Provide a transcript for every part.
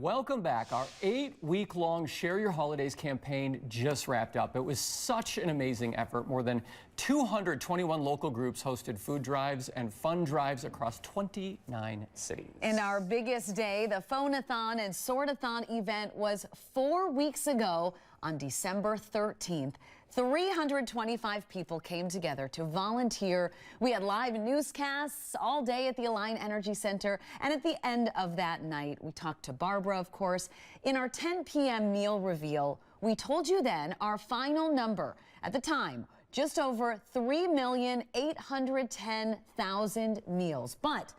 welcome back. Our 8-week-long Share Your Holidays campaign just wrapped up. It was such an amazing effort. More than 221 local groups hosted food drives and fun drives across 29 cities. And our biggest day, the Phone-a-thon and Sort-a-thon event, was 4 weeks ago on December 13th. 325 people came together to volunteer. We had live newscasts all day at the Alliant Energy Center. And at the end of that night, we talked to Barbara, of course. In our 10 p.m. meal reveal, we told you then our final number. At the time, just over 3,810,000 meals. But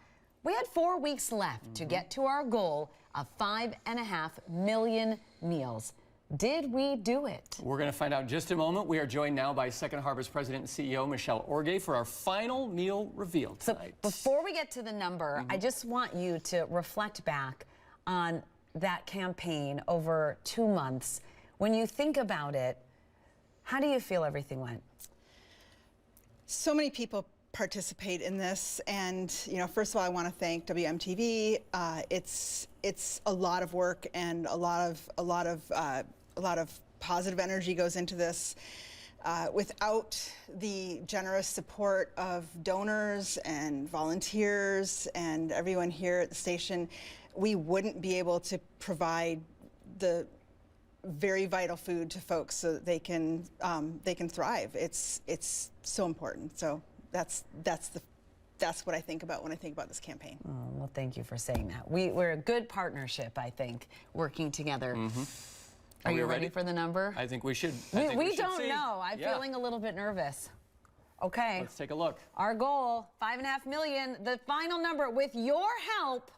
we had 4 weeks left to get to our goal of 5.5 million meals. Did we do it? We're going to find out in just a moment. We are joined now by Second Harvest President and CEO Michelle Orge for our final meal reveal tonight. So before we get to the number, I just want you to reflect back on that campaign over 2 months. When you think about it, how do you feel everything went? So many people participate in this, and first of all, I want to thank WMTV. It's a lot of work and a lot of positive energy goes into this. Without the generous support of donors and volunteers and everyone here at the station, we wouldn't be able to provide the very vital food to folks so that they can thrive. It's so important. So that's what I think about when I think about this campaign. Oh, well, thank you for saying that. We're a good partnership, I think, working together. Are you ready for the number? I think we should. We don't know. I'm feeling a little bit nervous. Okay. Let's take a look. Our goal, 5.5 million. The final number, with your help,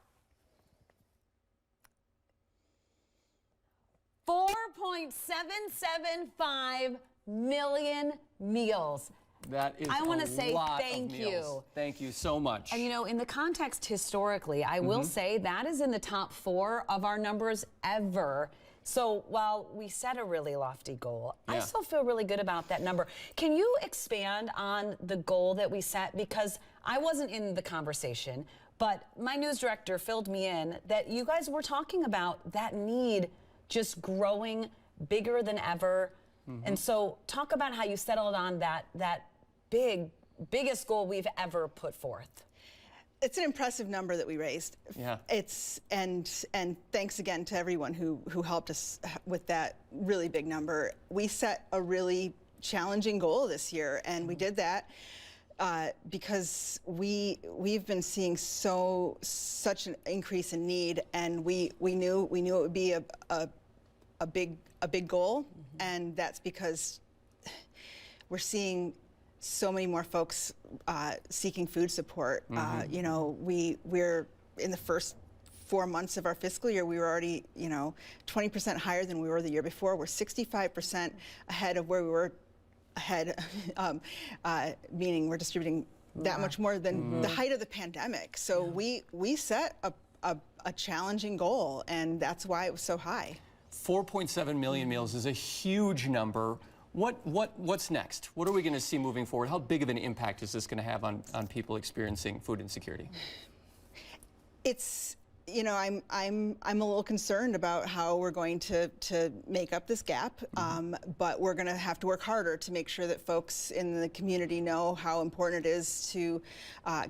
4.775 million meals. That is I want to a say lot thank of meals. you. Thank you so much. And in the context historically, I will say that is in the top 4 of our numbers ever. So while we set a really lofty goal, I still feel really good about that number. Can you expand on the goal that we set? Because I wasn't in the conversation, but my news director filled me in that you guys were talking about that need just growing bigger than ever. And so talk about how you settled on that biggest goal we've ever put forth. It's an impressive number that we raised. Yeah. And thanks again to everyone who helped us with that really big number. We set a really challenging goal this year, and we did that because we've been seeing such an increase in need, and we knew it would be a big goal, and that's because we're seeing so many more folks seeking food support. We're in the first 4 months of our fiscal year, we were already 20% higher than we were the year before. We're 65% ahead of where we were meaning we're distributing that much more than the height of the pandemic. So we set a challenging goal, and that's why it was so high. 4.7 million meals is a huge number. What's next? What are we going to see moving forward? How big of an impact is this going to have on people experiencing food insecurity? It's, I'm a little concerned about how we're going to make up this gap, but we're going to have to work harder to make sure that folks in the community know how important it is to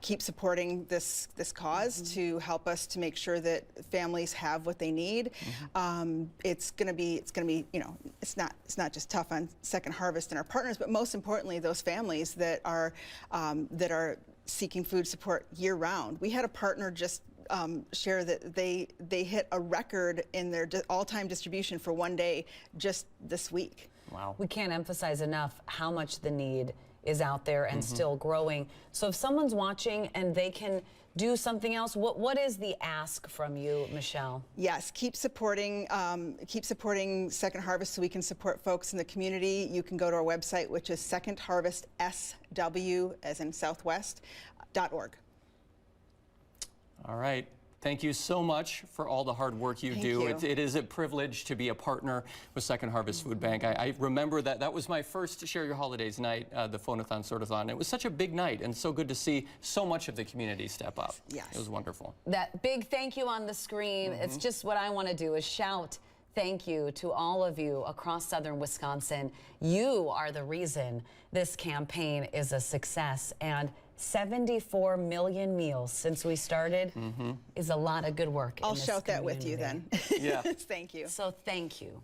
keep supporting this cause, to help us to make sure that families have what they need. It's going to be it's not just tough on Second Harvest and our partners, but most importantly those families that are seeking food support year round. We had a partner just share that they hit a record in their all-time distribution for one day just this week. Wow. We can't emphasize enough how much the need is out there and still growing. So if someone's watching and they can do something else, what is the ask from you, Michelle? Yes, keep supporting Second Harvest so we can support folks in the community. You can go to our website, which is secondharvestsw, as in Southwest.org. All right. Thank you so much for all the hard work you Thank do. you. It is a privilege to be a partner with Second Harvest Food Bank. I remember that was my first Share Your Holidays night, the Phonathon Sortathon. It was such a big night and so good to see so much of the community step up. Yes. It was wonderful. That big thank you on the screen, it's just what I want to do is shout thank you to all of you across southern Wisconsin. You are the reason this campaign is a success, and 74 million meals since we started is a lot of good work. I'll in this shout that with you community. then. Yeah. Thank you. So thank you.